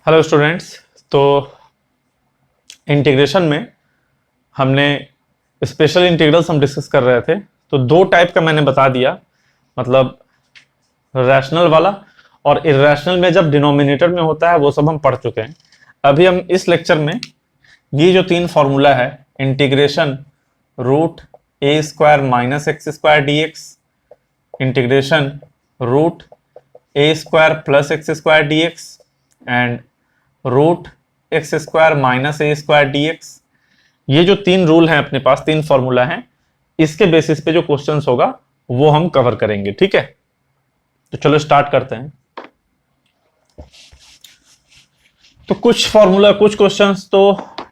Hello students. तो integration में हमने स्पेशल इंटीग्रल्स हम डिस्कस कर रहे थे। तो दो टाइप का मैंने बता दिया, मतलब रैशनल वाला और इर्रेशनल में जब डिनोमिनेटर में होता है वो सब हम पढ़ चुके हैं। अभी हम इस लेक्चर में ये जो तीन फॉर्मूला है, integration root A square minus x square D X, integration root A square plus X square D X and root x square minus A square D X, ये जो तीन रूल हैं अपने पास, तीन फॉर्मूला हैं, इसके बेसिस पे जो क्वेश्चंस होगा वो हम कवर करेंगे। ठीक है, तो चलो स्टार्ट करते हैं। तो कुछ फॉर्मूला, कुछ क्वेश्चंस तो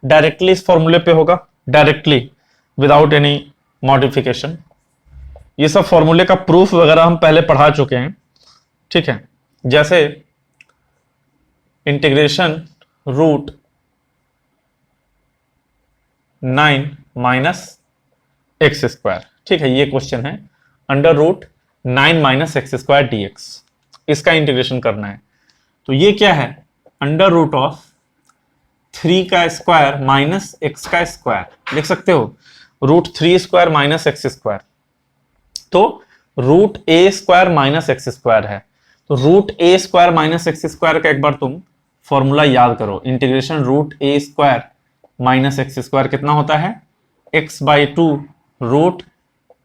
डायरेक्टली इस फॉर्मूले पे होगा, डायरेक्टली विदाउट एनी मॉडिफिकेशन। ये सब फॉर्मूले का प्रूफ वगैरह हम पहले पढ़ा चुके हैं। ठीक है, जैसे integration root 9 minus x square, ठीक है, ये क्वेश्चन है, under root 9 minus x square D X, इसका इंटीग्रेशन करना है। तो ये क्या है, अंडर रूट ऑफ 3 का स्क्वायर माइनस एक्स का स्क्वायर लिख सकते हो, root 3 square minus x square. तो रूट ए स्क्वायर माइनस एक्स स्क्वायर है, तो रूट ए स्क्वायर माइनस एक्स स्क्वायर का एक बार तुम फॉर्मूला याद करो। इंटीग्रेशन रूट ए स्क्वायर माइनस एक्स स्क्वायर कितना होता है, x by two root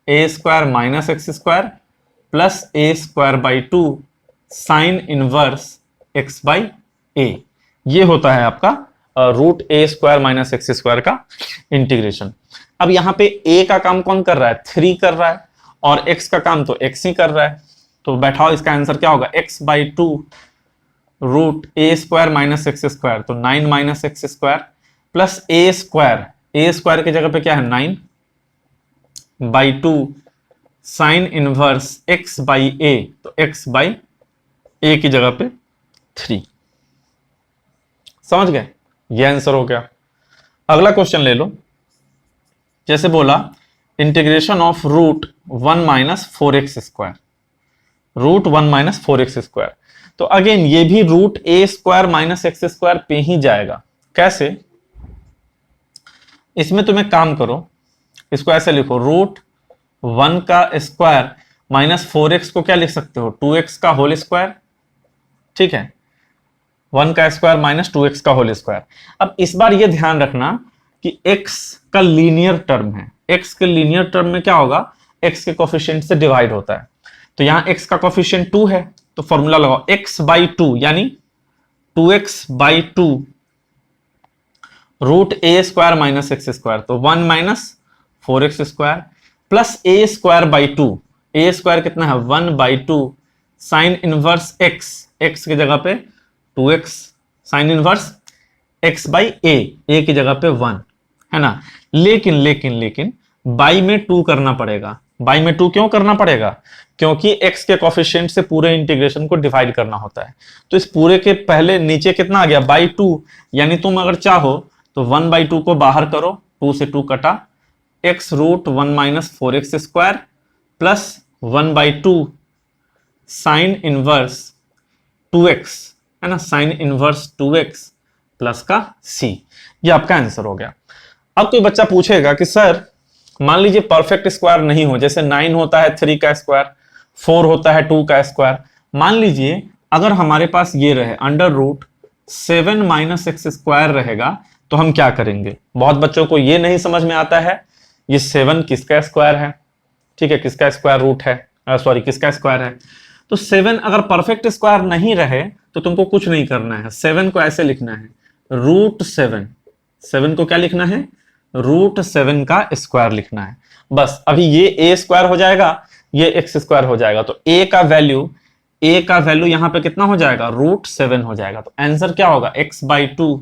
A square minus x square plus a square by two sine inverse x by a, ये होता है आपका रूट ए स्क्वायर माइनस एक्स स्क्वायर का इंटीग्रेशन। अब यहां पे ए का काम कौन कर रहा है, 3 कर रहा है, और एक्स का काम तो एक्स ही कर रहा है। तो बैठाओ, इसका आंसर क्या होगा, x by two root A square minus x square, तो 9 minus x square plus a square की जगह पे क्या है 9 by two sine inverse x by a, तो एक्स बाई ए की जगह पे 3। समझ गए, ये आंसर हो गया। अगला क्वेश्चन ले लो, जैसे बोला integration of root 1 minus 4x square, root 1 minus 4x square. तो अगेन ये भी रूट ए स्क्वायर माइनस एक्स स्क्वायर पे ही जाएगा। कैसे, इसमें तुम एक काम करो, इसको ऐसे लिखो, रूट 1 का स्क्वायर माइनस 4x को क्या लिख सकते हो, 2x का होल स्क्वायर। ठीक है, 1 का स्क्वायर माइनस 2x का होल स्क्वायर। अब इस बार ये ध्यान रखना कि x का लीनियर टर्म है, x के लीनियर टर्म में क्या होगा, x के कोफिशिएंट से डिवाइड होता है। तो यहां x का कोफिशिएंट 2 है, तो फॉर्मूला लगाओ x बाई 2 यानी 2x by 2 root A square minus x square, तो 1 minus 4x square plus a square by 2, a square कितना है 1 by 2 sine inverse x, x की जगह पे 2x sine inverse x by a की जगह पे 1 है ना। लेकिन बाई में 2 करना पड़ेगा। बाई में 2 क्यों करना पड़ेगा, क्योंकि x के कोफिशिएंट से पूरे इंटीग्रेशन को डिवाइड करना होता है। तो इस पूरे के पहले नीचे कितना आ गया, बाई 2, यानी तुम अगर चाहो तो 1 बाई 2 को बाहर करो, 2 से 2 कटा, x root 1 minus 4x square plus 1 by 2 sine inverse 2x है ना, साइन इनवर्स 2x प्लस का c, ये आपका आंसर हो गया। अब कोई बच्चा पूछेगा कि सर मान लीजिए परफेक्ट स्क्वायर नहीं हो, जैसे 9 होता है 3 का स्क्वायर, 4 होता है 2 का स्क्वायर। मान लीजिए अगर हमारे पास ये रहे under root 7 minus x square रहेगा, तो हम क्या करेंगे। बहुत बच्चों को ये नहीं समझ में आता है, ये 7 किसका स्क्वायर है, ठीक है, किसका स्क्वायर रूट है, सॉरी किसका स्क्वायर है। तो 7 अगर परफेक्ट स्क्वायर नहीं रहे तो तुमको कुछ नहीं करना है, 7 को ऐसे लिखना है रूट 7, 7 को क्या लिखना है, रूट 7 का स्क्वायर लिखना है बस। अभी ये ए स्क्वायर हो जाएगा, ये एक्स स्क्वायर हो जाएगा, तो ए का वैल्यू यहां पे कितना हो जाएगा, रूट 7 हो जाएगा। तो आंसर क्या होगा, x by 2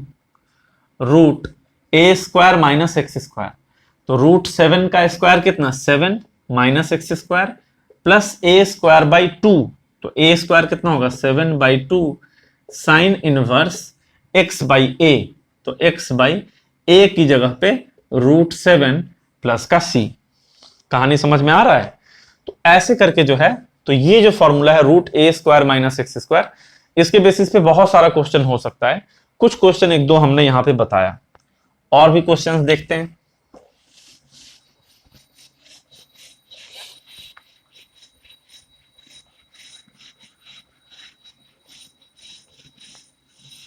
root A square minus x square, तो रूट 7 का स्क्वायर कितना 7 minus x square plus a square by 2, तो ए स्क्वायर कितना होगा 7 by 2 sine inverse x by a, तो एक्स बाई ए की जगह पे रूट 7 प्लस का c। कहानी समझ में आ रहा है। तो ऐसे करके जो है, तो ये जो फॉर्मूला है रूट ए स्क्वायर माइनस एक्स स्क्वायर, इसके बेसिस पे बहुत सारा क्वेश्चन हो सकता है, कुछ क्वेश्चन एक दो हमने यहां पे बताया, और भी क्वेश्चंस देखते हैं।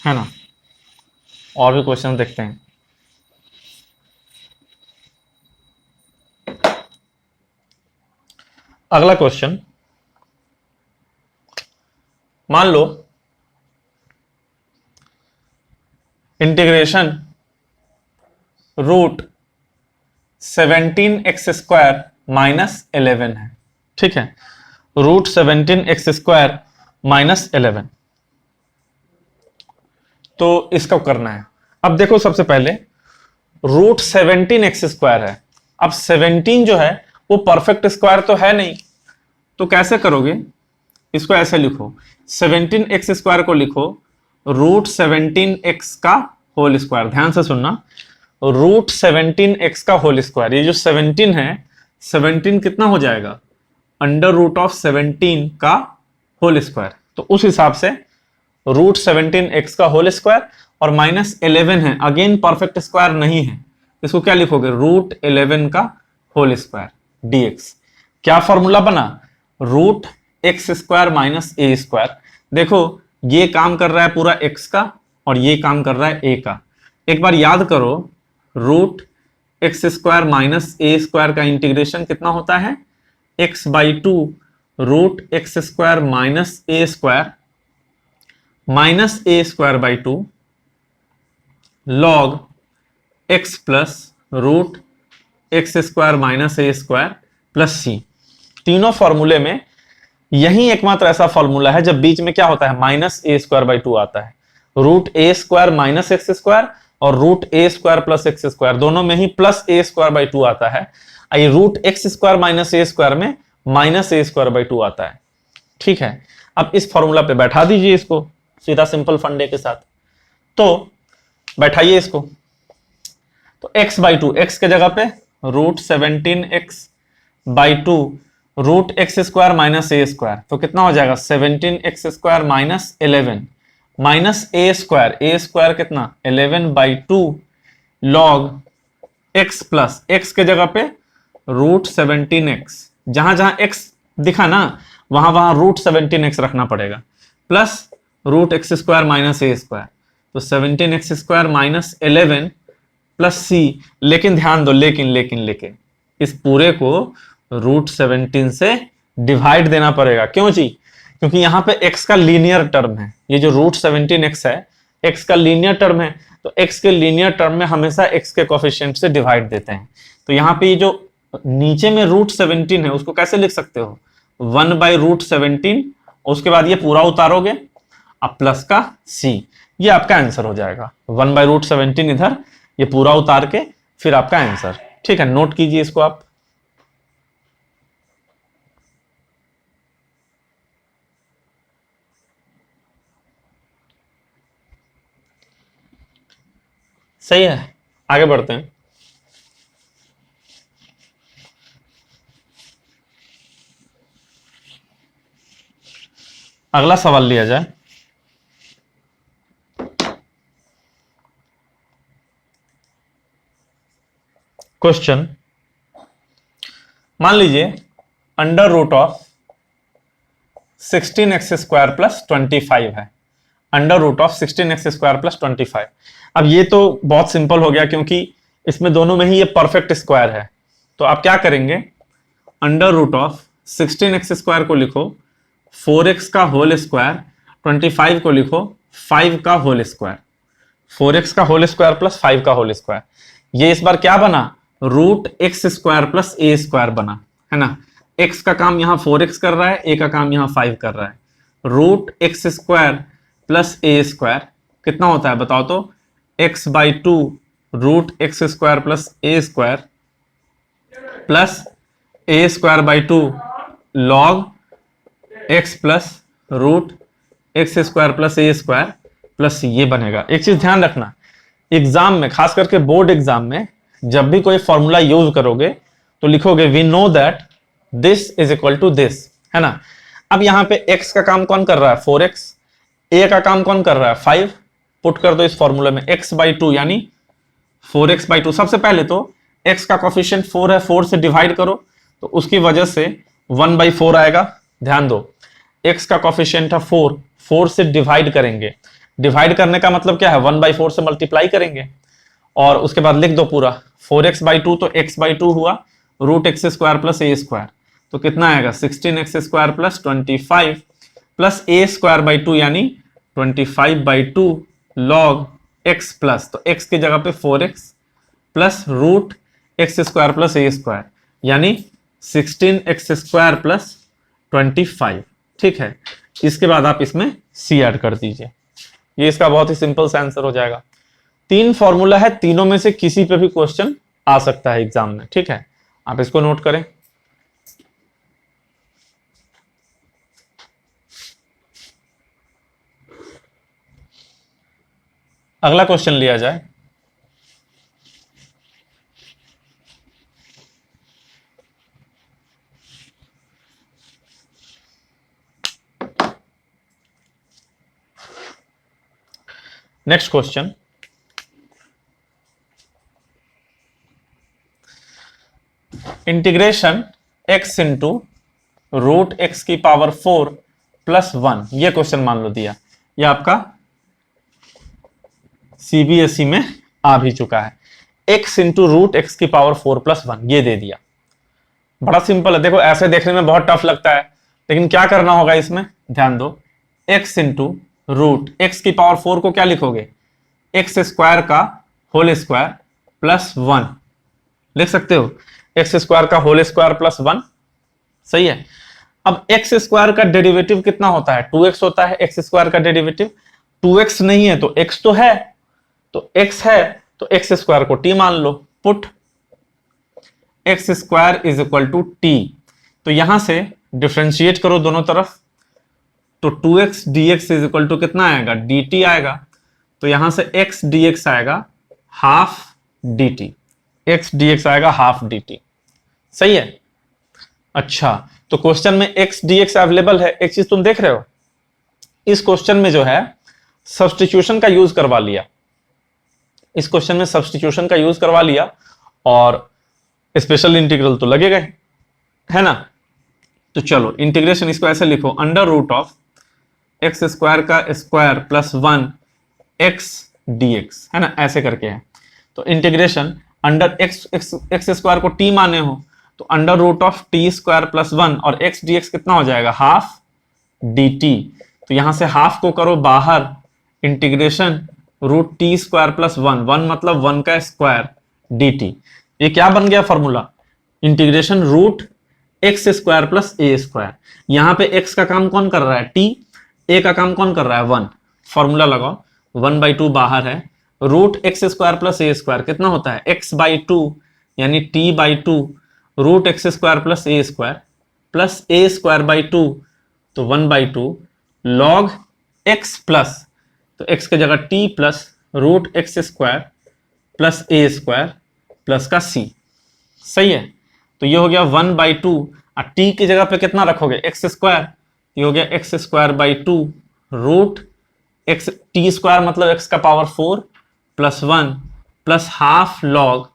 है ना, और भी क्वेश्चन देखते हैं। अगला क्वेश्चन, मान लो इंटीग्रेशन रूट 17x² माइनस 11 है, ठीक है, रूट 17x² माइनस 11, तो इसका करना है। अब देखो सबसे पहले रूट 17x² है, अब 17 जो है वो परफेक्ट स्क्वायर तो है नहीं, तो कैसे करोगे, इसको ऐसे लिखो, 17x² को लिखो रूट 17x का होल स्क्वायर। ध्यान से सुनना, रूट 17x का होल स्क्वायर, ये जो 17 है, 17 कितना हो जाएगा, अंडर रूट ऑफ 17 का होल स्क्वायर, तो उस हिसाब से रूट 17x का होल स्क्वायर और माइनस 11 है, अगेन परफेक्ट स्क्वायर नहीं है, इसको क्या लिखोगे, रूट 11 का होल स्क्वायर dx। क्या फॉर्मूला बना, रूट x² माइनस a²। देखो ये काम कर रहा है पूरा x का और ये काम कर रहा है a का। एक बार याद करो, रूट x² माइनस a² का इंटीग्रेशन कितना होता है, x/2 root x² minus a² minus a²/2 log x plus root x² minus a² plus c। तीनों फॉर्मूले में यही एकमात्र ऐसा फॉर्मूला है जब बीच में क्या होता है, माइनस a²/2 आता है। रूट a² माइनस x² और रूट a² प्लस x², दोनों में ही प्लस a²/2 आता है। ये रूट x² माइनस a² में माइनस a²/2 आता है, ठीक है। अब इस फॉर्मूला पे बैठा दीजिए इसको सीधा सिंपल फंडे के साथ, तो बैठाइए इसको, तो x/2, x के जगह पे root 17x/2 root x² minus a², तो कितना हो जाएगा 17x² माइनस 11 माइनस a² कितना 11/2 log x प्लस x के जगह पे रूट 17x, जहां जहां x दिखा ना वहां वहां रूट 17x रखना पड़ेगा, plus root x² minus a², तो 17x² माइनस 11 प्लस c। लेकिन ध्यान दो, लेकिन इस पूरे को रूट 17 से डिवाइड देना पड़ेगा। क्यों जी, क्योंकि यहां पे x का लीनियर टर्म है, ये जो रूट 17x है x का लीनियर टर्म है, तो x के लीनियर टर्म में हमेशा x के कोफिशिएंट से डिवाइड देते हैं। तो यहां पे ये जो नीचे में रूट 17 है उसको कैसे लिख सकते हो, 1/√17, उसके बाद ये पूरा उतारोगे, अब प्लस का c, ये आपका आंसर हो जाएगा। 1/√17 इधर, ये पूरा उतार के फिर आपका आंसर, ठीक है। नोट कीजिए इसको आप। सही है, आगे बढ़ते हैं। अगला सवाल लिया जाए। क्वेश्चन, मान लीजिए under root of 16x² plus 25 है, under root of 16x² plus 25। अब ये तो बहुत सिंपल हो गया क्योंकि इसमें दोनों में ही ये परफेक्ट स्क्वायर है, तो आप क्या करेंगे, अंडर रूट ऑफ 16x² को लिखो 4x का होल स्क्वायर, 25 को लिखो 5 का होल स्क्वायर, 4x का होल स्क्वायर प्लस 5 का होल स्क्वायर। ये इस बार क्या बना, रूट x² प्लस a² बना, है ना। x का काम यहां 4x कर रहा है, a का काम यहां 5 कर रहा है। रूट x² प्लस a² कितना होता है बताओ तो, x/2 root x² plus a² plus a²/2 log x plus root x² plus a² plus ये बनेगा। एक चीज ध्यान रखना, एग्जाम में, खास करके बोर्ड एग्जाम में, जब भी कोई फॉर्मूला यूज करोगे तो लिखोगे we know that this is equal to this, है ना। अब यहां पे x का काम कौन कर रहा है, 4x, ए का काम कौन कर रहा है 5, पुट कर दो इस फॉर्मूले में x बाई टू यानी 4x बाई टू। सबसे पहले तो x का कोफिशिएंट 4 है, 4 से डिवाइड करो तो उसकी वजह से 1 बाई 4 आएगा। ध्यान दो x का कोफिशिएंट है 4, 4 से डिवाइड करेंगे, डिवाइड करने का मतलब क्या है 1 बाई 4 से मल्टीप्लाई करेंगे और उसके बाद लिख दो पूरा 4x बाई टू, तो x बाई टू हुआ root x square plus a square, तो कितना आएगा 16x square plus 25 plus a square by two यानी 25 by two log x plus, तो x की जगह पे 4x plus root x square plus a square यानी 16x स्क्वायर प्लस 25। ठीक है, इसके बाद आप इसमें c ऐड कर दीजिए, ये इसका बहुत ही सिंपल सा आंसर हो जाएगा। 3 फॉर्मूला है, तीनों में से किसी पे भी क्वेश्चन आ सकता है एग्जाम में। ठीक है, आप इसको नोट करें। अगला क्वेश्चन लिया जाए। Next question, integration x into root X की पावर 4 प्लस 1, ये क्वेश्चन मान लो दिया, ये आपका सीबीएसई में आ भी चुका है। x इंटू रूट एक्स की पावर 4 प्लस 1 ये दे दिया, बड़ा सिंपल है। देखो ऐसे देखने में बहुत टफ लगता है, लेकिन क्या करना होगा इसमें, ध्यान दो x इंटू रूट एक्स की पावर 4 को क्या लिखोगे एक्स स्क्वायर का होल स्क्वायर प्लस 1 लिख सकते हो, एक्स स्क्वायर का होल स्क्वायर प्लस 1। सही है। अब एक्स स्क्वायर का डेरिवेटिव कितना होता है 2x होता है, एक्स स्क्वायर का डेरिवेटिव 2x नहीं है तो x तो है, तो x है तो एक्स स्क्वायर को t मान लो, put x square is equal to t, तो यहां से डिफ्रेंशिएट करो दोनों तरफ, तो 2x dx is equal to कितना आएगा dt आएगा, तो यहां से x dx आएगा हाफ dt, x dx आएगा हाफ dt। सही है। अच्छा, तो क्वेश्चन में x dx अवेलेबल है, एक चीज तुम देख रहे हो इस क्वेश्चन में जो है सब्स्टिट्यूशन का यूज करवा लिया, इस क्वेश्चन में सब्स्टिट्यूशन का यूज करवा लिया और स्पेशल इंटीग्रल तो लगेगा है ना। तो चलो इंटीग्रेशन इसको ऐसे लिखो under root of X square का स्क्वायर प्लस 1 एक्स dx है ना, ऐसे करके है। तो इंटीग्रेशन अंडर एक्स स्क्वायर को t माने हो तो under root of T square plus 1 और एक्स dx कितना हो जाएगा हाफ dt, तो यहां से हाफ को करो बाहर, integration root T square plus 1, 1 मतलब 1 का स्क्वायर dt, ये क्या बन गया formula integration root x square plus a square. यहां पे x का काम कौन कर रहा है t, a का काम कौन कर रहा है 1, फॉर्मूला लगाओ 1 बाई टू बाहर है, root x square plus a square कितना होता है x बाई टू यानी t by two root x square plus a square plus a square by two, तो 1 by two log x plus, तो x की जगह t plus root x square plus a square plus का c। सही है। तो ये हो गया 1 बाई टू, और t की जगह पे कितना रखोगे एक्स स्क्वायर, ये हो गया X square by two root X, T square मतलब एक्स का power 4 plus 1 plus half log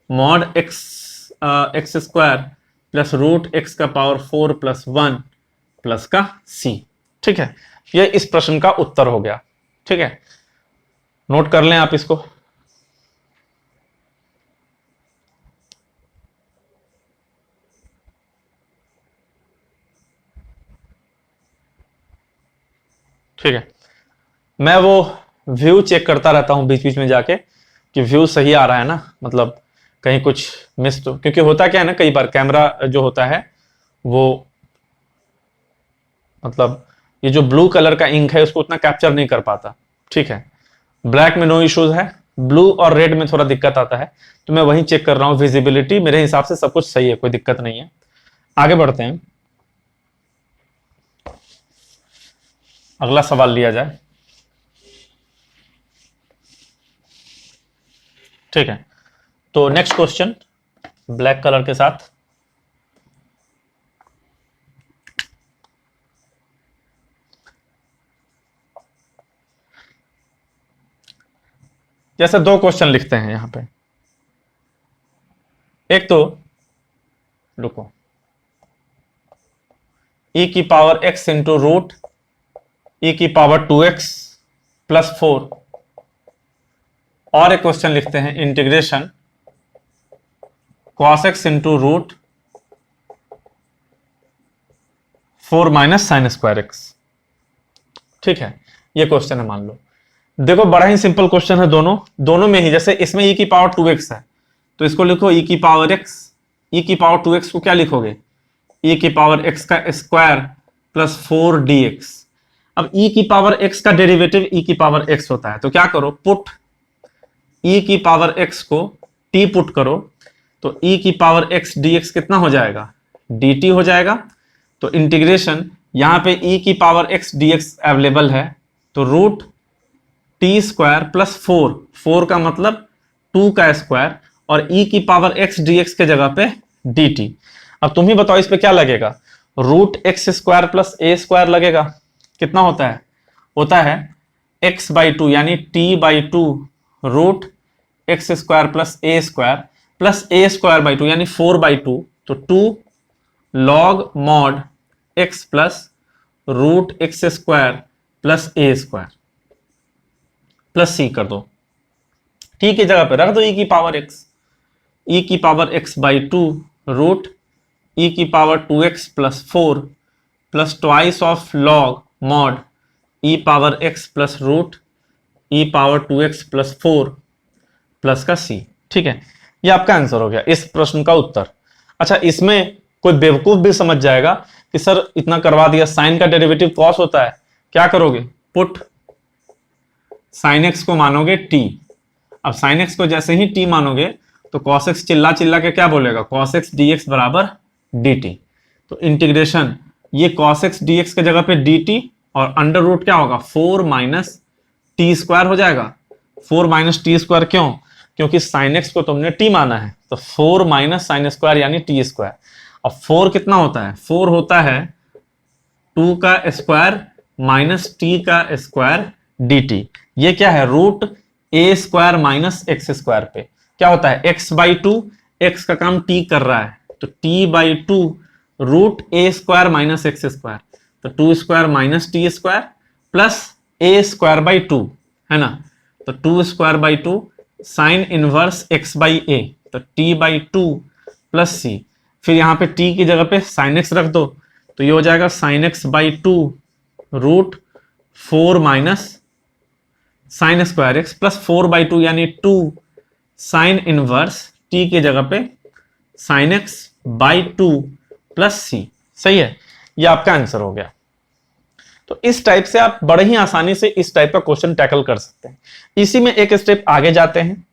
mod X square plus root X का पावर 4 प्लस 1 प्लस का c। ठीक है, ये इस प्रश्न का उत्तर हो गया। ठीक है, नोट कर लें आप इसको। ठीक है, मैं वो व्यू चेक करता रहता हूं बीच बीच में जाके कि व्यू सही आ रहा है ना, मतलब कहीं कुछ मिस तो, क्योंकि होता क्या है ना कई बार कैमरा जो होता है वो मतलब ये जो ब्लू कलर का इंक है उसको उतना कैप्चर नहीं कर पाता। ठीक है, ब्लैक में नो इश्यूज है, ब्लू और रेड में थोड़ा दिक्कत आता है, तो मैं वहीं चेक कर रहा हूं। विजिबिलिटी मेरे हिसाब से सब कुछ सही है, कोई दिक्कत नहीं है। आगे बढ़ते हैं, अगला सवाल लिया जाए। ठीक है, तो नेक्स्ट क्वेश्चन ब्लैक कलर के साथ, जैसे दो क्वेश्चन लिखते हैं यहां पे। एक तो रुको, e की power x into root e की पावर 2x प्लस 4, और एक क्वेश्चन लिखते हैं integration cos x into root 4 minus sine square x. ठीक है, ये क्वेश्चन है मान लो। देखो बड़ा ही सिंपल क्वेश्चन है, दोनों में ही। जैसे इसमें e की पावर 2x है तो इसको लिखो e की पावर x, e की पावर 2x को क्या लिखोगे, e की पावर x का स्क्वायर प्लस 4dx। अब e की पावर x का डेरिवेटिव e की पावर x होता है, तो क्या करो, पुट e की पावर x को t पुट करो, तो e की पावर x dx कितना हो जाएगा, dt हो जाएगा। तो इंटीग्रेशन यहां पे e की पावर x dx अवेलेबल है, तो रूट टी स्क्वायर प्लस 4 का मतलब 2 का स्क्वायर, और e की पावर x dx के जगह पे dt। अब तुम ही बताओ इस पे क्या लगेगा, root x square plus a square लगेगा। कितना होता है, होता है x बाई 2 यानी t by 2 root x square plus a square by 2 यानी 4 बाई 2, तो 2 log mod x plus root x square plus a square plus c कर दो। टी की जगह पे रख दो e की power x by 2 root e की power 2x plus 4 plus twice of log mod e power x plus root e power 2x plus 4 plus का c। ठीक है, ये आपका आंसर हो गया इस प्रश्न का उत्तर। अच्छा, इसमें कोई बेवकूफ भी समझ जाएगा कि सर इतना करवा दिया, साइन का डेरिवेटिव कॉस होता है, क्या करोगे, पुट साइन एक्स को मानोगे t। अब साइन एक्स को जैसे ही t मानोगे तो cos x चिल्ला चिल्ला के क्या बोलेगा, cos x dx बराबर dt। तो इंटीग्रेशन ये cos x dx के जगह पे dt, और अंडर रूट क्या होगा, 4 माइनस टी स्क्वायर हो जाएगा। 4 माइनस टी स्क्वायर क्यों, क्योंकि साइन एक्स को तुमने t माना है, तो 4 माइनस साइन स्क्वायर यानी टी स्क्वायर। अब 4 कितना होता है, 4 होता है 2 का स्क्वायर माइनस टी का स्क्वायर dt। ये क्या है, रूट ए स्क्वायर माइनस एक्स स्क्वायर पे क्या होता है, x बाई 2, एक्स का काम t कर रहा है, तो t by 2 root A square minus x square, तो 2 square minus t square plus a square by 2 है ना, तो 2 square by 2 sine inverse x by a, तो t बाई 2 प्लस सी। फिर यहाँ पे t की जगह पे साइन एक्स रख दो, तो ये हो जाएगा sine x by 2 root 4 minus sine square x plus 4 by 2 यानी 2 साइन इनवर्स t की जगह पे sine x by 2 plus c. सही है, ये आपका आंसर हो गया। तो इस टाइप से आप बड़े ही आसानी से इस टाइप का क्वेश्चन टैकल कर सकते हैं। इसी में एक स्टेप आगे जाते हैं,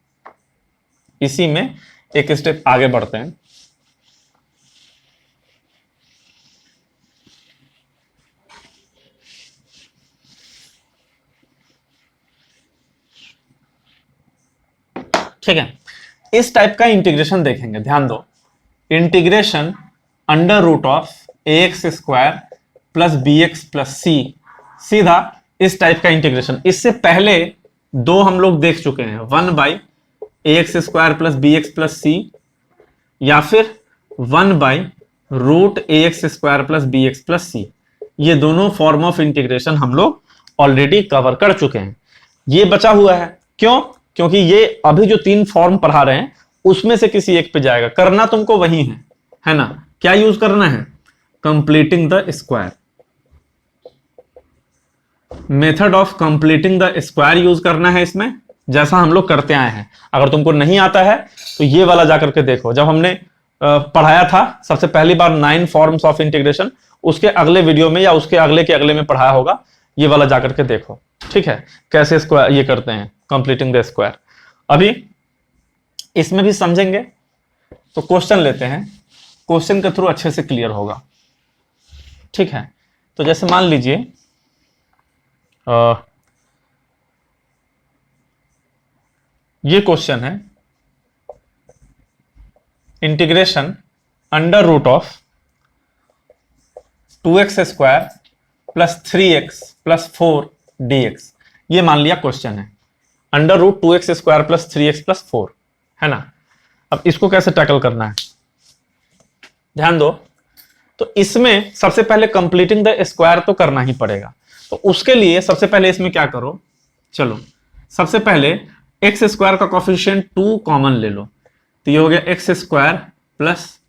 इसी में एक स्टेप आगे बढ़ते हैं। ठीक है, इस टाइप का इंटीग्रेशन देखेंगे, ध्यान दो। Integration under root of a x square plus b x plus c, सीधा इस टाइप का इंटीग्रेशन। इससे पहले दो हम लोग देख चुके हैं, 1 by a x square plus b x plus c, या फिर 1 by root a x square plus b x plus c. ये दोनों फॉर्म ऑफ इंटीग्रेशन हम लोग ऑलरेडी कवर कर चुके हैं। ये बचा हुआ है, क्यों, क्योंकि ये अभी जो 3 फॉर्म पढ़ा रहे हैं उसमें से किसी एक पे जाएगा। करना तुमको वही है ना, क्या यूज करना है, completing the square, method of completing the square use करना है इसमें, जैसा हम लोग करते आए हैं। अगर तुमको नहीं आता है तो ये वाला जाकर के देखो, जब हमने पढ़ाया था सबसे पहली बार 9 फॉर्म्स ऑफ इंटीग्रेशन, उसके अगले वीडियो में या उसके अगले के अगले में पढ़ाया होगा, ये वाला जाकर के देखो। ठीक है, कैसे स्क्वायर ये करते हैं, कंप्लीटिंग द स्क्वायर। अभी इसमें भी समझेंगे, तो क्वेश्चन लेते हैं, क्वेश्चन के थ्रू अच्छे से क्लियर होगा। ठीक है, तो जैसे मान लीजिए ये क्वेश्चन है, integration under root of 2x square plus 3x plus 4 dx, ये मान लिया क्वेश्चन है। Under root 2x² plus 3x plus 4, है ना। अब इसको कैसे टैकल करना है, ध्यान दो। तो इसमें सबसे पहले कंप्लीटिंग द स्क्वायर तो करना ही पड़ेगा। तो उसके लिए सबसे पहले इसमें क्या करो, चलो सबसे पहले x² का कॉफिशिएंट 2 कॉमन ले लो, तो ये हो गया x² प्लस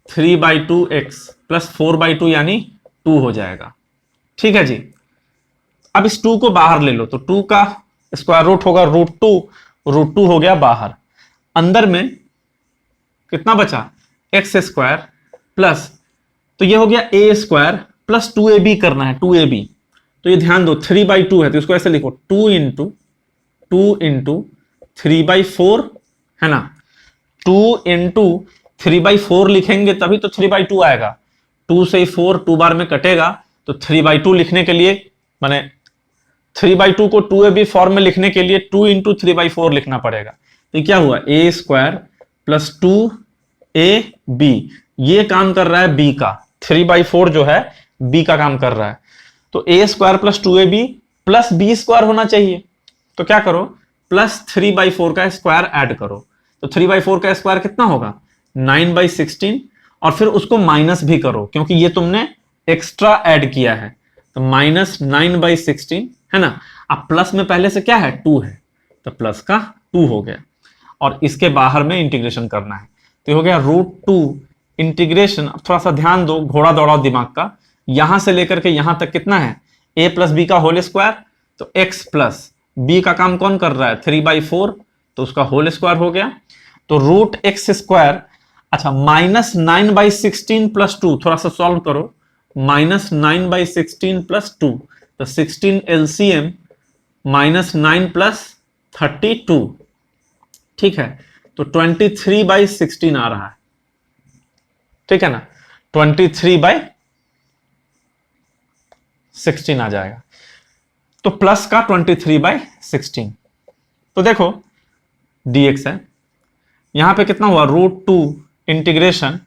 3/2x प्लस 4/2 यानी 2 हो जाएगा, ठीक है जी। अब इस 2 को बाहर ले लो, तो 2 का स्क्वायर रूट होगा √2 हो गया बाहर। अंदर में कितना बचा, x² प्लस, तो ये हो गया a² प्लस 2ab करना है, 2ab। तो ये ध्यान दो 3/2 है, तो इसको ऐसे लिखो 2 इंटू 3/4, है ना। 2 इंटू 3/4 लिखेंगे तभी तो 3/2 आएगा। 2 से 4 2 बार में कटेगा, तो 3/2 लिखने के लिए, माने 3/2 को 2ab फॉर्म में लिखने के लिए 2 इंटू 3/4 लिखना पड़ेगा। तो क्या हुआ, a² प्लस 2ab, ये काम कर रहा है b का, 3/4 जो है b का काम कर रहा है। तो a² plus 2ab plus b² होना चाहिए। तो क्या करो, प्लस 3/4 का स्क्वायर ऐड करो। तो 3/4 का स्क्वायर कितना होगा, 9/16, और फिर उसको माइनस भी करो क्योंकि ये तुमने एक्स्ट्रा ऐड किया है, तो माइनस 9/16, है ना। अब प्लस में पहले से क्या है, 2 है, तो प्लस का 2 हो गया, और इसके बाहर में इंटीग्रेशन करना है। तो हो गया √2 इंटीग्रेशन। अब थोड़ा सा ध्यान दो, घोड़ा दौड़ाओ दिमाग का, यहां से लेकर के यहां तक कितना है, a प्लस बी का होल स्क्वायर, तो x प्लस बी का काम कौन कर रहा है, 3/4, तो उसका होल स्क्वायर हो गया। तो √x², अच्छा -9/16 प्लस 2, थोड़ा सा सॉल्व करो, -9/16 प्लस 2, तो 16 LCM -9 प्लस 32, ठीक है, तो 23/16 आ रहा है, ठीक है ना, 23/16 आ जाएगा। तो प्लस का 23/16, तो देखो dx है, यहां पे कितना हुआ, √2 इंटीग्रेशन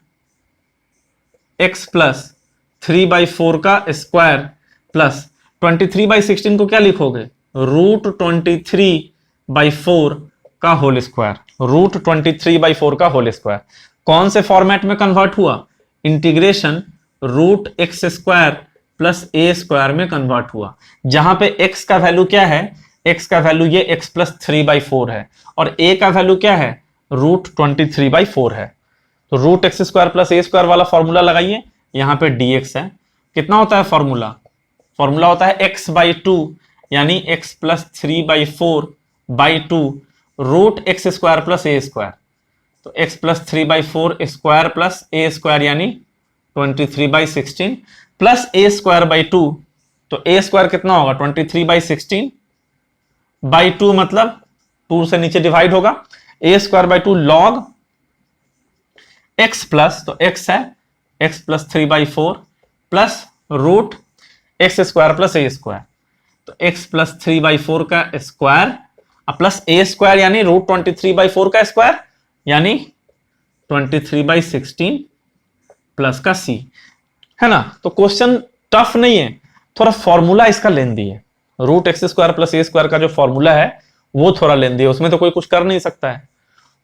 x प्लस 3/4 का स्क्वायर प्लस 23/16 को क्या लिखोगे, √23/4 का होल स्क्वायर, √23/4 का होल स्क्वायर। कौन से फॉर्मेट में कन्वर्ट हुआ, इंटीग्रेशन √x² प्लस a² में कन्वर्ट हुआ, जहां पे x का वैल्यू क्या है, x का वैल्यू ये x प्लस 3/4 है, और a का वैल्यू क्या है, √23/4 है। तो √x² प्लस a² वाला फॉर्मूला लगाइए, यहां पे dx है, कितना होता है फॉर्मूला, फॉर्मूला होता है x/2 यानी x plus 3/4/2 √x² plus a²। तो x plus 3/4 square plus a² यानी 23/16 प्लस a²/2, तो a² कितना होगा, 23/16/2, मतलब 2 से नीचे डिवाइड होगा, a²/2 log x प्लस, तो x है x plus 3/4 plus √x² plus a², तो x प्लस 3/4 का स्क्वायर प्लस a² यानी √23/4 का स्क्वायर यानी 23/16 प्लस का c, है ना। तो क्वेश्चन टफ नहीं है, थोड़ा फॉर्मूला इसका लेंदी है, √x² प्लस a² का जो फॉर्मूला है वो थोड़ा लेंदी है, उसमें तो कोई कुछ कर नहीं सकता है,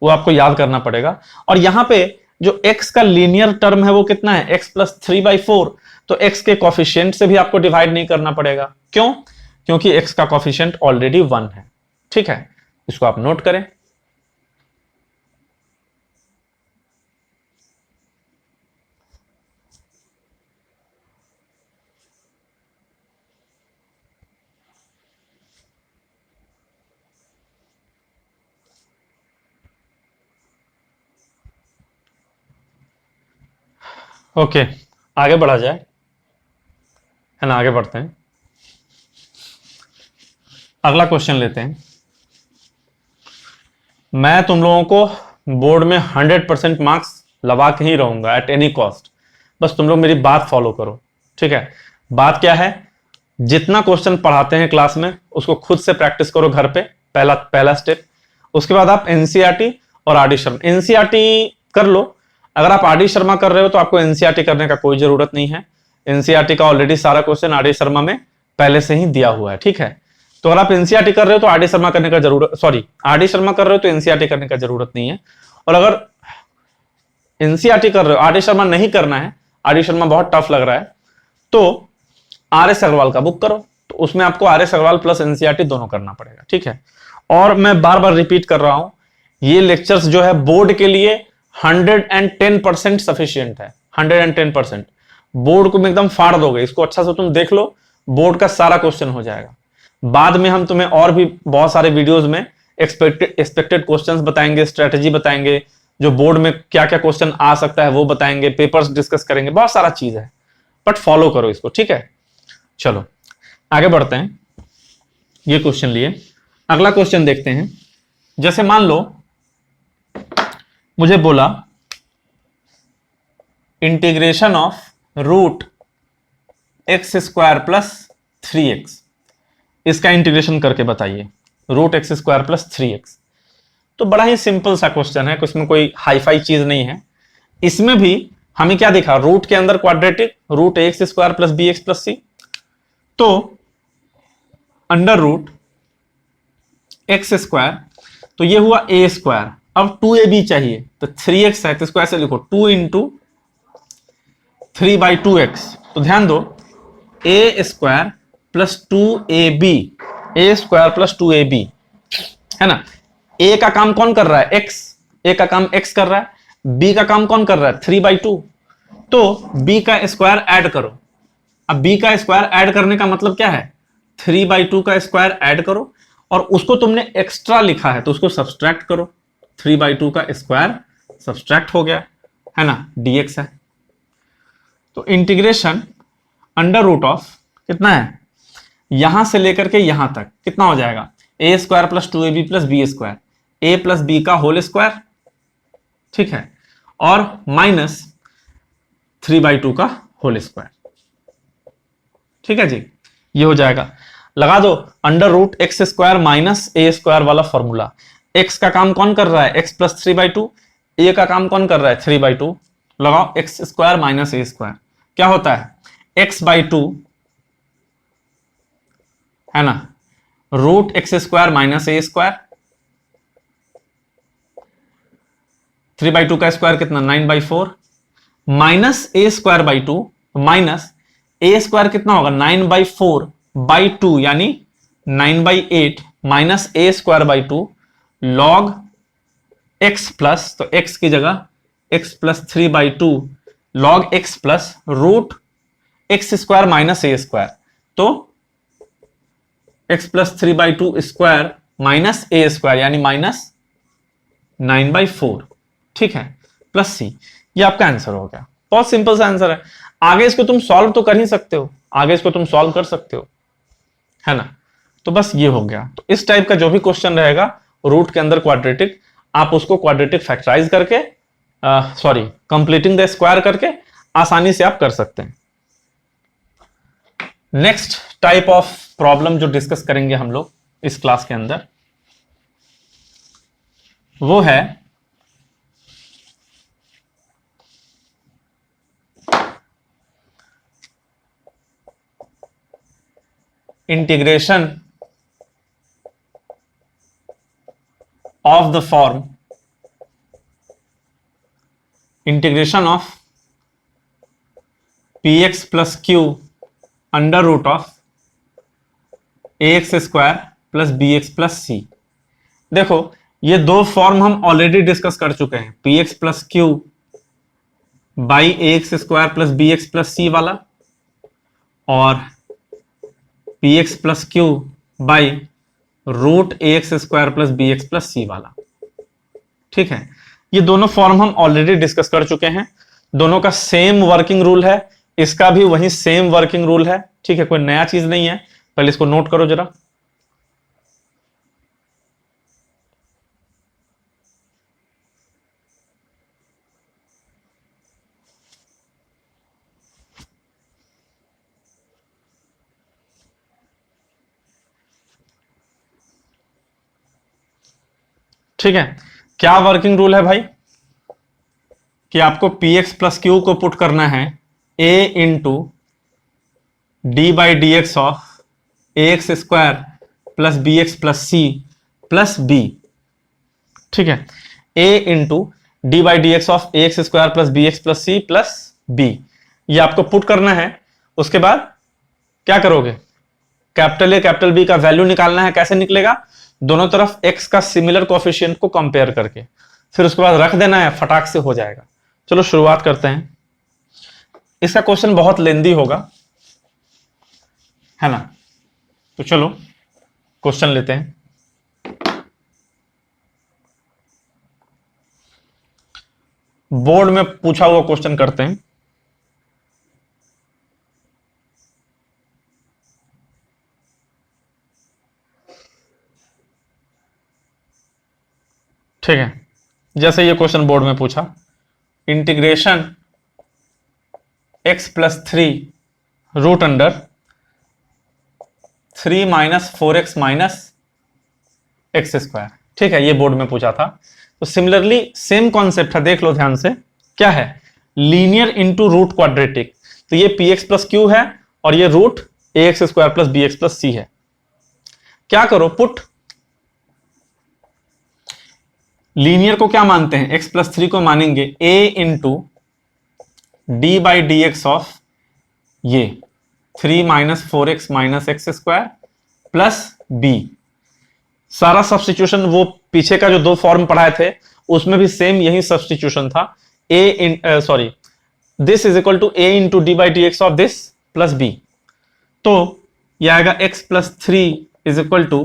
वो आपको याद करना पड़ेगा। और यहां पे जो x का लीनियर टर्म है वो कितना है, x प्लस 3/4, तो x के कॉफिशिएंट से भी आपको डिवाइड नहीं करना पड़ेगा, क्यों, क्योंकि x का कॉफिशिएंट ऑलरेडी 1 है, ठीक है, इसको आप नोट करें। ओके, आगे बढ़ा जाए, है ना, आगे बढ़ते हैं, अगला क्वेश्चन लेते हैं। मैं तुम लोगों को बोर्ड में 100% मार्क्स लगा के ही रहूंगा एट एनी कॉस्ट, बस तुम लोग मेरी बात फॉलो करो, ठीक है। बात क्या है, जितना क्वेश्चन पढ़ाते हैं क्लास में उसको खुद से प्रैक्टिस करो घर पे, पहला स्टेप। उसके बाद आप एनसीईआरटी और आरडी शर्मा, एनसीईआरटी कर लो, अगर आप आरडी शर्मा कर रहे हो तो आपको एनसीईआरटी करने का कोई जरूरत नहीं है, एनसीईआरटी का ऑलरेडी सारा क्वेश्चन आरडी शर्मा में पहले से ही दिया हुआ है, ठीक है। तो अगर आप एनसीईआरटी कर रहे हो तो आर डी शर्मा करने का जरूरत, सॉरी आर डी शर्मा कर रहे हो तो एनसीईआरटी करने का जरूरत नहीं है। और अगर एनसीईआरटी कर रहे हो, आर डी शर्मा नहीं करना है, आर डी शर्मा बहुत टफ लग रहा है, तो आर एस अग्रवाल का बुक करो। तो उसमें आपको R S Agarwal plus NCERT दोनों करना पड़ेगा, ठीक है। और मैं बार बार रिपीट कर रहा हूं, ये लेक्चर्स जो है बोर्ड के लिए 110% सफिशियंट है, 110%। बोर्ड को एकदम फाड़ दोगे, इसको अच्छा से तुम देख लो, बोर्ड का सारा क्वेश्चन हो जाएगा। बाद में हम तुम्हें और भी बहुत सारे वीडियोस में एक्सपेक्टेड क्वेश्चंस बताएंगे, स्ट्रेटेजी बताएंगे, जो बोर्ड में क्या क्या क्वेश्चन आ सकता है वो बताएंगे, पेपर्स डिस्कस करेंगे, बहुत सारा चीज है, बट फॉलो करो इसको, ठीक है। चलो आगे बढ़ते हैं, ये क्वेश्चन लिए, अगला क्वेश्चन देखते हैं। जैसे मान लो मुझे बोला integration of root x square plus 3x, इसका इंटीग्रेशन करके बताइए, root x square plus 3x। तो बड़ा ही सिंपल सा क्वेश्चन है, इसमें कोई हाईफाई चीज नहीं है। इसमें भी हमें क्या दिखा, रूट के अंदर quadratic, root x square plus b x plus c, तो अंडर रूट एक्स स्क्वायर, तो ये हुआ ए स्क्वायर। अब 2ab चाहिए, तो 3x है तो स्क्वायर से लिखो 2 इंटू 3/2x। तो ध्यान दो, ए स्क्वायर प्लस 2ab, ए स्क्वायर प्लस 2ab है ना। ए का काम कौन कर रहा है, x, ए का काम x कर रहा है, b का काम कौन कर रहा है 3/2, तो b का स्क्वायर ऐड करो। अब b का स्क्वायर ऐड करने का मतलब क्या है, 3/2 का स्क्वायर ऐड करो, और उसको तुमने एक्स्ट्रा लिखा है तो उसको सब्सट्रैक्ट करो, 3/2 का स्क्वायर सब्सट्रैक्ट हो गया है ना, dx है। तो इंटीग्रेशन अंडर रूट ऑफ कितना है, यहां से लेकर के यहां तक कितना हो जाएगा, a square plus 2ab plus b square, a plus b का होल स्क्वायर, ठीक है, और माइनस 3/2 का होल स्क्वायर, ठीक है जी। ये हो जाएगा, लगा दो under root x square minus ए स्क्वायर वाला फॉर्मूला। एक्स का काम कौन कर रहा है, एक्स प्लस 3/2, ए का काम कौन कर रहा है 3/2, लगाओ एक्स स्क्वायर माइनस ए स्क्वायर, क्या होता है x/2 है ना, रूट एक्स स्क्वायर माइनस ए स्क्वायर, 3/2 का स्क्वायर कितना 9/4, minus A square by 2, minus A square कितना होगा 9/4/2 यानी 9/8, minus A square by 2 log x plus, तो x की जगह x plus 3/2 log x plus root x square minus ए स्क्वायर, तो x plus 3/2 square minus ए square यानी minus 9/4, ठीक है, प्लस सी। ये आपका आंसर हो गया, बहुत सिंपल सा आंसर है। आगे इसको तुम सॉल्व तो कर ही सकते हो, आगे इसको तुम सॉल्व कर सकते हो, है ना। तो बस ये हो गया। तो इस टाइप का जो भी क्वेश्चन रहेगा रूट के अंदर क्वाड्रेटिक, आप उसको क्वाड्रेटिक फैक्टराइज करके, सॉरी कंप्लीटिंग द स्क्वायर करके आसानी से आप कर सकते हैं। नेक्स्ट टाइप ऑफ प्रॉब्लम जो डिस्कस करेंगे हम लोग इस क्लास के अंदर, वो है integration of the form, integration of px plus q under root of ax square plus bx plus c. देखो ये दो फॉर्म हम ऑलरेडी डिस्कस कर चुके हैं, px plus q by ax square plus bx plus c वाला, और px plus q by root ax square plus bx plus c वाला, ठीक है। ये दोनों फॉर्म हम ऑलरेडी डिस्कस कर चुके हैं, दोनों का सेम वर्किंग रूल है, इसका भी वही सेम वर्किंग रूल है, ठीक है, कोई नया चीज नहीं है। पहले इसको नोट करो जरा। ठीक है, क्या वर्किंग रूल है भाई, कि आपको px प्लस क्यू को पुट करना है a into d by d x of a x square plus b x plus c plus b, ठीक है, a into d by d x of a x square plus b x plus c plus b, ये आपको put करना है। उसके बाद क्या करोगे, कैपिटल ए कैपिटल बी का वैल्यू निकालना है। कैसे निकलेगा, दोनों तरफ x का सिमिलर कोफिशिएंट को कंपेयर करके, फिर उसके बाद रख देना है, फटाक से हो जाएगा। चलो शुरुआत करते हैं। इसका क्वेश्चन बहुत लेंदी होगा, है ना, तो चलो क्वेश्चन लेते हैं। बोर्ड में पूछा हुआ क्वेश्चन करते हैं। ठीक है, जैसे ये क्वेश्चन बोर्ड में पूछा, integration x plus 3 root under 3 minus 4x minus x square, ठीक है, ये बोर्ड में पूछा था। तो सिमिलरली सेम कॉन्सेप्ट है, देख लो ध्यान से, क्या है, लीनियर इंटू रूट क्वाड्रेटिक। तो ये पी एक्स प्लस क्यू है और ये root a x square plus b x plus c है। क्या करो, पुट लीनियर को क्या मानते हैं, x प्लस 3 को मानेंगे a into d by d x of ये 3 minus 4x minus x square plus b. सारा सब्स्टिट्यूशन वो पीछे का जो दो फॉर्म पढ़ाए थे उसमें भी सेम यही सब्स्टिट्यूशन था। This is equal to a into d by d x of this plus b. तो यह आएगा x plus 3 is equal to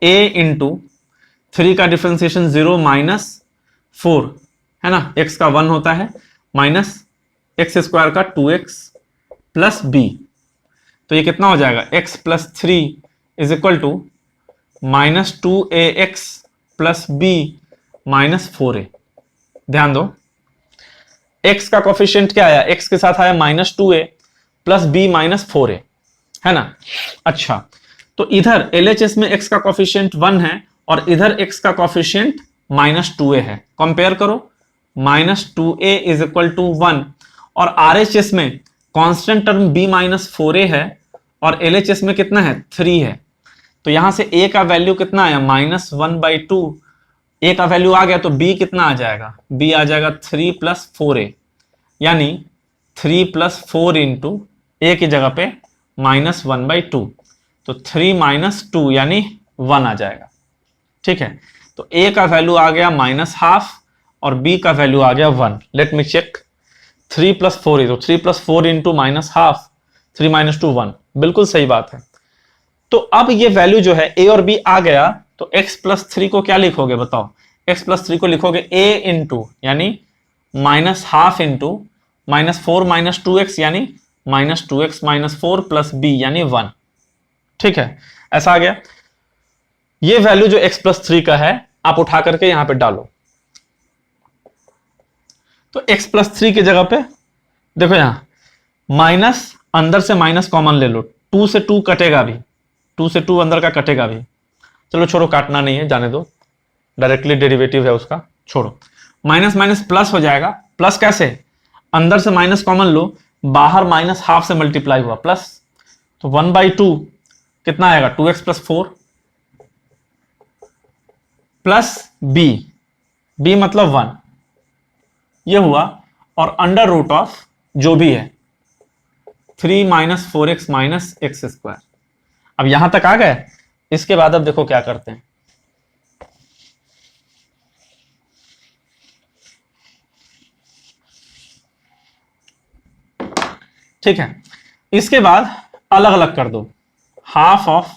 a into 3 का डिफरेंशिएशन 0 माइनस 4 है ना, x का 1 होता है, माइनस एक्स स्क्वायर का 2x प्लस b। तो ये कितना हो जाएगा, x plus 3 is equal to minus 2ax plus b minus 4a। ध्यान दो, x का कोफिशिएंट क्या आया, x के साथ आया minus 2a plus b minus 4a, है ना। अच्छा, तो इधर LHS में x का कोफिशिएंट 1 है और इधर x का कोफिशिएंट माइनस 2a है। कंपेयर करो, minus 2a is equal to 1 और RHS में constant term b minus 4a है और LHS में कितना है, 3 है। तो यहां से a का वैल्यू कितना आया, माइनस 1/2। a का वैल्यू आ गया तो b कितना आ जाएगा, b आ जाएगा 3 प्लस 4a, यानी 3 प्लस 4 इंटू a की जगह पे माइनस 1/2, तो 3 माइनस 2 यानी 1 आ जाएगा। ठीक है, तो a का वैल्यू आ गया माइनस हाफ और b का वैल्यू आ गया 1। लेट मी चेक, 3 प्लस 4 तो 3 plus 4 into minus half, 3 minus 2 1, बिल्कुल सही बात है। तो अब ये वैल्यू जो है a और b आ गया, तो x प्लस 3 को क्या लिखोगे बताओ, x प्लस 3 को लिखोगे a इंटू यानी minus half into minus 4 minus 2x यानी minus 2x minus 4 plus b यानी 1। ठीक है, ऐसा आ गया। ये वैल्यू जो x प्लस 3 का है आप उठा करके यहां पे डालो, तो x प्लस 3 की जगह पे देखो, यहां माइनस, अंदर से माइनस कॉमन ले लो, 2 से 2 कटेगा भी, 2 से 2 अंदर का कटेगा भी। चलो छोड़ो, काटना नहीं है, जाने दो, डायरेक्टली डेरिवेटिव है उसका, छोड़ो। माइनस माइनस प्लस हो जाएगा, प्लस कैसे, अंदर से माइनस कॉमन लो, बाहर माइनस हाफ से मल्टीप्लाई हुआ प्लस, तो 1/2 कितना आएगा, 2x प्लस 4 प्लस b मतलब 1, ये हुआ, और अंडर रूट ऑफ जो भी है 3 minus 4x minus x square. अब यहां तक आ गए, इसके बाद अब देखो क्या करते हैं। ठीक है, इसके बाद अलग अलग कर दो, half of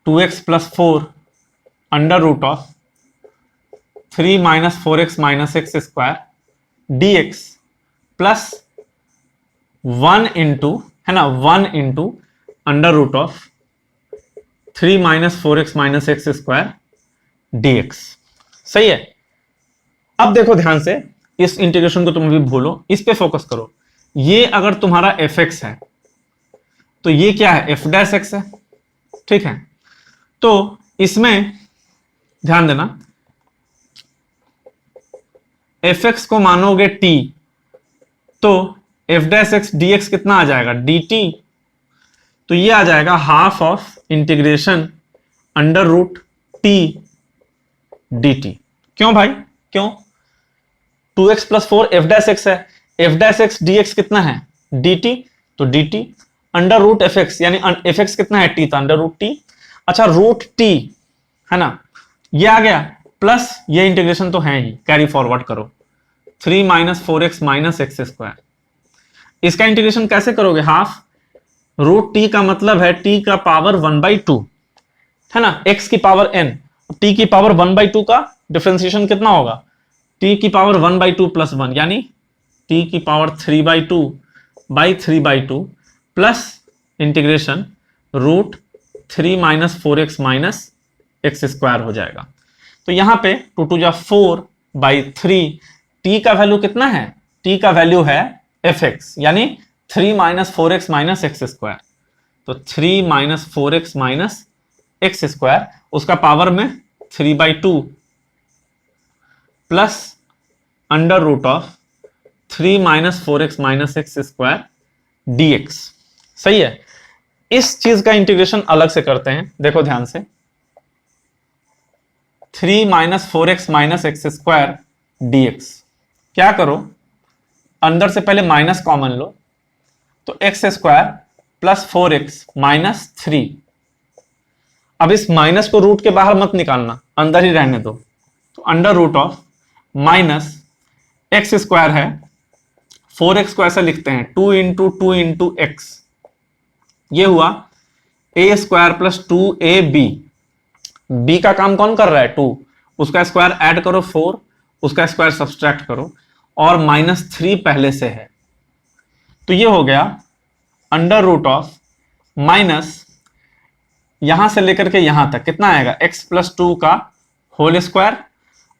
2x plus 4 under root of 3 minus 4x minus x square dx plus 1 into, है ना, 1 into under root of 3 minus 4x minus x square dx। सही है। अब देखो ध्यान से, इस इंटीग्रेशन को तुम अभी भूलो, इस पे फोकस करो। ये अगर तुम्हारा fx है तो ये क्या है, f डैश x है। ठीक है, तो इसमें ध्यान देना, fx को मानोगे t, तो f डैश x dx कितना आ जाएगा, dt। तो ये आ जाएगा half of integration under root t d t. क्यों भाई, क्यों? 2x plus 4 f dash x है, f dash x d x कितना है डी टी, तो d t under root f x, यानी एफ एक्स कितना है टी, तो अंडर रूट टी। अच्छा रूट टी है ना, ये आ गया, प्लस ये इंटीग्रेशन तो है ही, कैरी फॉरवर्ड करो 3 minus 4x minus x square. इसका इंटीग्रेशन कैसे करोगे, हाफ रूट टी का मतलब है टी का पावर 1/2 है ना, x की पावर n, t की पावर 1/2 का डिफरेंशिएशन कितना होगा, t की पावर 1/2 प्लस 1, यानी t की power 3/2 by 3/2 plus integration root 3 minus 4x minus x square हो जाएगा। तो यहां पे 2 2 जा 4/3, t का वैल्यू कितना है, t का वैल्यू है fx, यानी 3 minus 4x minus x square. तो 3 minus 4x minus x square, उसका पावर में 3/2 plus under root of 3 minus 4x minus x square dx। सही है, इस चीज का इंटीग्रेशन अलग से करते हैं, देखो ध्यान से, 3 minus 4x minus x square dx। क्या करो, अंदर से पहले माइनस कॉमन लो, तो x square plus 4x minus 3। अब इस माइनस को रूट के बाहर मत निकालना, अंदर ही रहने दो, तो under root of minus x square है, 4x को ऐसा लिखते हैं 2 इंटू 2 इंटू एक्स, ये हुआ ए स्क्वायर प्लस 2ab। बी का काम कौन कर रहा है, 2, उसका स्क्वायर ऐड करो 4, उसका स्क्वायर सब्सट्रैक्ट करो, और -3 पहले से है, तो ये हो गया अंडर रूट ऑफ माइनस, यहां से लेकर के यहां तक कितना आएगा, x प्लस 2 का होल स्क्वायर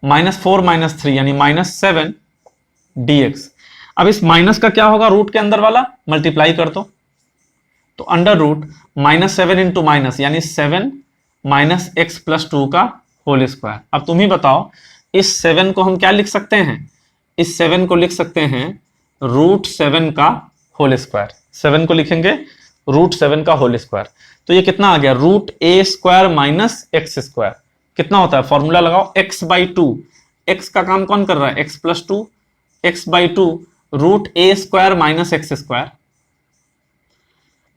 -4 -3 यानी -7 dx। अब इस माइनस का क्या होगा, रूट के अंदर वाला मल्टीप्लाई कर दो, तो अंडर रूट -7 इंटू माइनस यानी 7 माइनस एक्स प्लस 2 का होल स्क्वायर। अब तुम ही बताओ, इस 7 को हम क्या लिख सकते हैं, इस 7 को लिख सकते हैं √7 का होल स्क्वायर। 7 को लिखेंगे √7 का होल स्क्वायर, तो ये कितना आ गया, √a² माइनस एक्स स्क्वायर। कितना होता है, फॉर्मूला लगाओ, x/2, x का काम कौन कर रहा है, x plus 2, x/2 √a² minus x square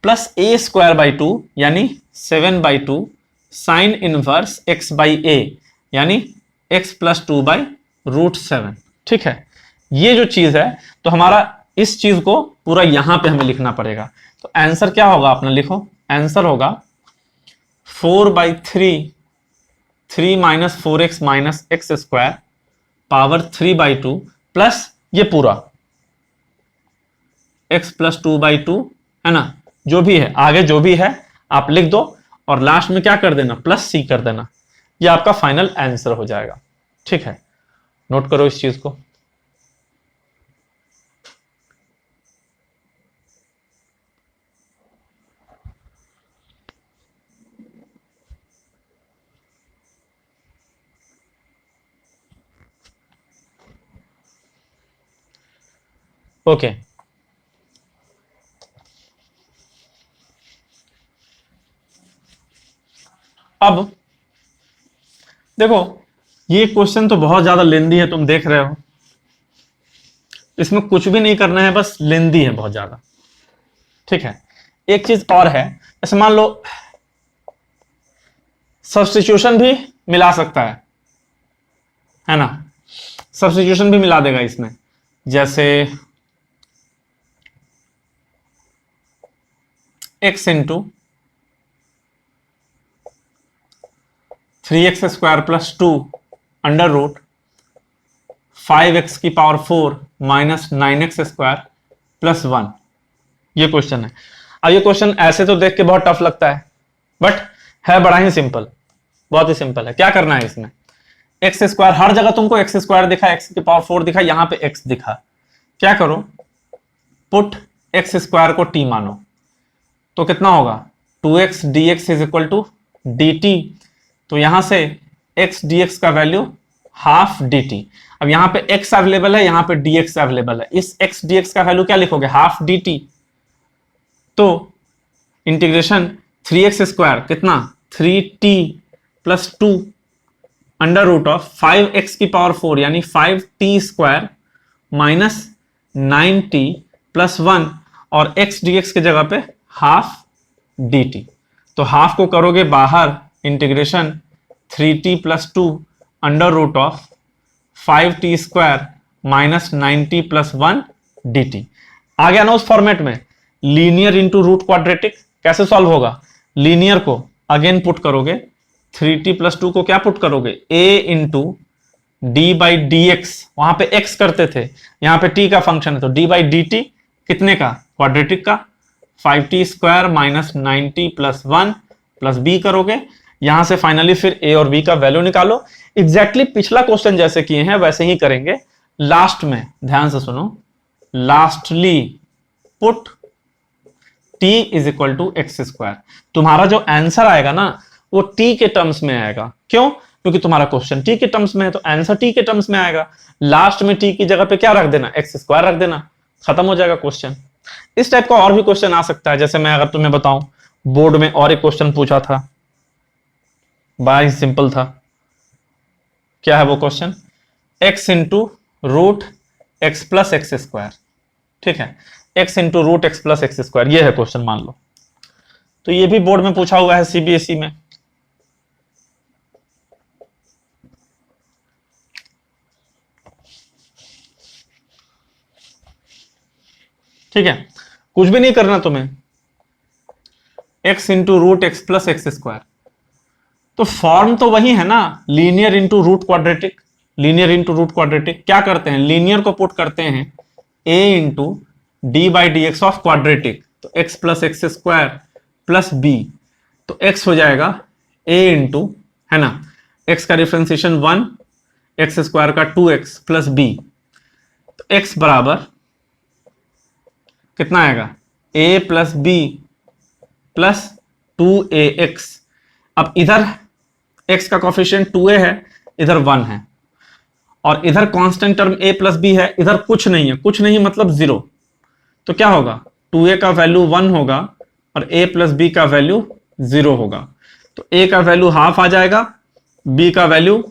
plus a²/2 यानी 7/2 साइन इनवर्स x/a यानी x प्लस 2/√7। ठीक है, ये जो चीज है, तो हमारा इस चीज को पूरा यहां पे हमें लिखना पड़ेगा। तो आंसर क्या होगा, अपना लिखो, आंसर होगा 4/3 3 minus 4x minus x square power 3/2 plus ये पूरा x प्लस 2/2 है ना, जो भी है आगे जो भी है आप लिख दो, और लास्ट में क्या कर देना, प्लस c कर देना, ये आपका फाइनल आंसर हो जाएगा। ठीक है, नोट करो इस चीज को। ओके अब देखो, ये क्वेश्चन तो बहुत ज्यादा लेंदी है, तुम देख रहे हो, इसमें कुछ भी नहीं करना है, बस लेंदी है बहुत ज्यादा। ठीक है, एक चीज और है, जैसे मान लो सब्स्टिट्यूशन भी मिला सकता है ना, सब्स्टिट्यूशन भी मिला देगा इसमें, जैसे x into 3x² plus 2 under root 5x की पावर 4 माइनस 9x² प्लस 1, ये क्वेश्चन है। अब ये क्वेश्चन ऐसे तो देख के बहुत टफ लगता है, बट है बड़ा ही सिंपल, बहुत ही सिंपल है। क्या करना है इसमें, x², हर जगह तुमको x² दिखा, x की पावर 4 दिखा, यहां पे x दिखा, क्या करो, पुट x² को t मानो, तो कितना होगा 2x dx is equal to dt, तो यहां से x dx का वैल्यू हाफ dt। अब यहां पे x अवेलेबल है, यहां पे dx अवेलेबल है, इस x dx का वैल्यू क्या लिखोगे, हाफ dt, तो इंटीग्रेशन 3x² कितना 3t plus 2 under root of 5x की पावर 4 यानी 5t² माइनस 9t प्लस 1 और x dx की जगह पे हाफ dt। तो हाफ को करोगे बाहर, integration 3t plus 2 under root of 5t² minus 9t plus 1 dt। आ गया ना उस फॉर्मेट में, लीनियर इंटू रूट क्वाड्रेटिक। कैसे सॉल्व होगा? लीनियर को अगेन पुट करोगे, 3t प्लस 2 को क्या पुट करोगे? a into d by d x, वहां पे x करते थे, यहां पे t का फंक्शन है तो d बाई डी टी, कितने का? क्वाड्रेटिक का, 5t² minus 9t plus 1 plus b करोगे। यहां से फाइनली फिर a और b का वैल्यू निकालो। एग्जैक्टली पिछला क्वेश्चन जैसे किए हैं वैसे ही करेंगे। लास्ट में ध्यान से सुनो, lastly put t is equal to x²। तुम्हारा जो आंसर आएगा ना वो t के टर्म्स में आएगा। क्यों? क्योंकि तुम्हारा क्वेश्चन t के टर्म्स में है तो आंसर t के टर्म्स में आएगा। लास्ट में t की जगह पे क्या रख देना? x² रख देना, खत्म हो जाएगा क्वेश्चन। इस टाइप का और भी क्वेश्चन आ सकता है। जैसे मैं अगर तुम्हें बताऊं, बोर्ड में और एक क्वेश्चन पूछा था, बड़ा ही सिंपल था। क्या है वो question? x into root x plus x²। ठीक है, x into root x plus x², ये है क्वेश्चन मान लो। तो ये भी बोर्ड में पूछा हुआ है सीबीएसई में। ठीक है, कुछ भी नहीं करना तुम्हें, x into root x plus x²। तो फॉर्म तो वही है ना, linear into root quadratic. Linear into root quadratic क्या करते हैं? लीनियर को पुट करते हैं a into d by d x of quadratic, तो x plus x² plus b, तो x हो जाएगा a इंटू, है ना, x का डिफरेंशिएशन 1, x² का 2x प्लस b, तो x बराबर कितना आएगा? a plus b plus 2ax। अब इधर x का कोफिशिएंट 2a है, इधर 1 है, और इधर constant term a plus b है, इधर कुछ नहीं है। कुछ नहीं मतलब 0। तो क्या होगा? 2a का वैल्यू 1 होगा और a प्लस b का वैल्यू 0 होगा। तो a का वैल्यू हाफ आ जाएगा, b का वैल्यू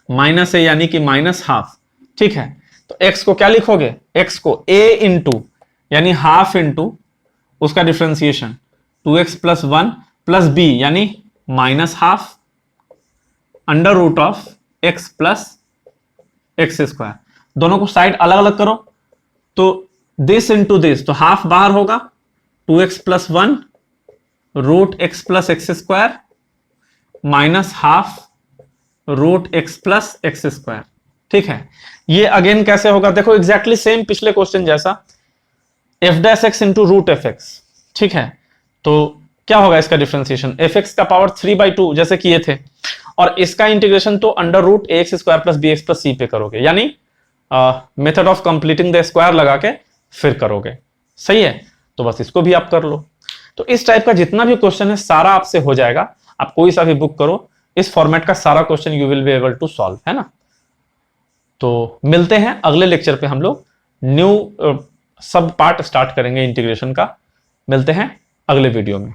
माइनस है यानी कि माइनस हाफ। ठीक है, तो x को क्या लिखोगे? x को a इंटू यानी हाफ इंटू उसका differentiation 2x plus 1 plus b यानी minus half under root of x plus x²। दोनों को साइड अलग अलग करो, तो दिस इंटू दिस, तो हाफ बाहर होगा, 2x plus 1 root x plus x² minus half root x plus x²। ठीक है, ये अगेन कैसे होगा? देखो एग्जैक्टली सेम पिछले क्वेश्चन जैसा, f dash x into root f x. ठीक है, तो क्या होगा इसका डिफरेंशिएशन? fx का पावर 3/2 जैसे किए थे, और इसका इंटीग्रेशन तो under root ax² plus bx plus c पे करोगे, यानी method of completing the square लगा के फिर करोगे। सही है, तो बस इसको भी आप कर लो। तो इस टाइप का जितना भी क्वेश्चन है सारा आपसे हो जाएगा। आप कोई सा भी बुक करो, इस फॉर्मेट का सारा question you will be able to solve, है ना। तो मिलते हैं अगले लेक्चर पे, हम लोग न्यू सब पार्ट स्टार्ट करेंगे इंटीग्रेशन का। मिलते हैं अगले वीडियो में।